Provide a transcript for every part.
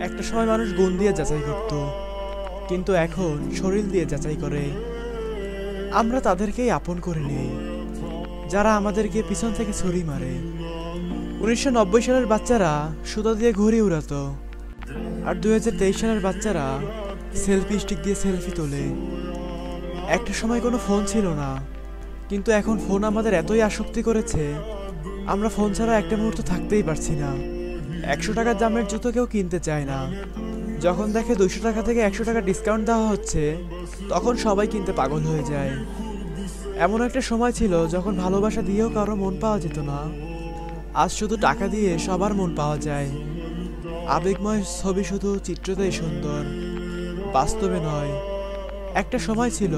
একটা সময় মানুষ গুণ দিয়ে যাচাই করত, কিন্তু এখন শরীর দিয়ে যাচাই করে। আমরা তাদেরকেই আপন করে নেই যারা আমাদেরকে পিছন থেকে ছুরি মারে। 1990 সালের বাচ্চারা সুতা দিয়ে ঘুড়ি উড়াতো, আর 2023 সালের বাচ্চারা সেলফি স্টিক দিয়ে সেলফি তোলে। একটা সময় কোনো ফোন ছিল না, কিন্তু এখন ফোন আমাদের এতই আসক্তি করেছে, আমরা ফোন ছাড়া একটা মুহূর্ত থাকতেই পারছি না। 100 টাকার দামের জুতো কেউ কিনতে চায় না। যখন দেখে 200 টাকা থেকে 100 টাকা ডিসকাউন্ট দেওয়া হচ্ছে, তখন সবাই কিনতে পাগল হয়ে যায়। এমন একটা সময় ছিল যখন ভালোবাসা দিয়েও কারো মন পাওয়া যেত না। আজ শুধু টাকা দিয়ে সবার মন পাওয়া যায়। আবেগময় ছবি শুধু চিত্রতেই সুন্দর, বাস্তবে নয়। একটা সময় ছিল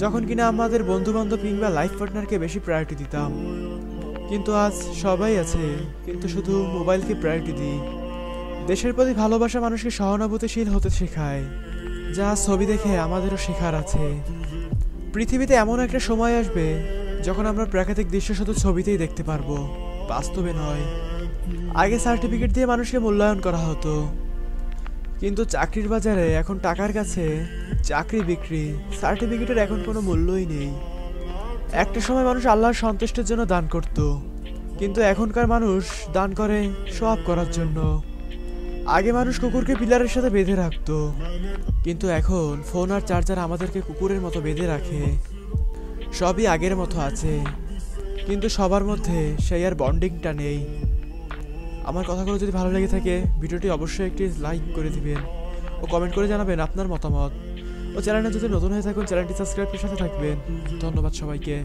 যখন কিনা আমাদের বন্ধু বান্ধব কিংবা লাইফ পার্টনারকে বেশি প্রায়োরিটি দিতাম, কিন্তু আজ সবাই আছে, কিন্তু শুধু মোবাইলকে প্রায়োরিটি দিই। দেশের প্রতি ভালোবাসা মানুষকে সহানুভূতিশীল হতে শেখায়, যা ছবি দেখে আমাদেরও শেখার আছে। পৃথিবীতে এমন একটা সময় আসবে যখন আমরা প্রাকৃতিক দৃশ্য শুধু ছবিতেই দেখতে পারবো, বাস্তবে নয়। আগে সার্টিফিকেট দিয়ে মানুষকে মূল্যায়ন করা হতো, কিন্তু চাকরির বাজারে এখন টাকার কাছে চাকরি বিক্রি। সার্টিফিকেটের এখন কোনো মূল্যই নেই। একটা সময় মানুষ আল্লাহর সন্তুষ্টির জন্য দান করত, কিন্তু এখনকার মানুষ দান করে শো অফ করার জন্য। আগে মানুষ কুকুরকে পিলারের সাথে বেঁধে রাখতো, কিন্তু এখন ফোন আর চার্জার আমাদেরকে কুকুরের মতো বেঁধে রাখে। সবই আগের মতো আছে, কিন্তু সবার মধ্যে সেই আর বন্ডিংটা নেই। আমার কথাগুলো যদি ভালো লেগে থাকে, ভিডিওটি অবশ্যই একটি লাইক করে দিবেন ও কমেন্ট করে জানাবেন আপনার মতামত। ও চ্যানেলে যদি নতুন হয়ে থাকুন, চ্যানেলটি সাবস্ক্রাইবের সাথে থাকবেন। ধন্যবাদ সবাইকে।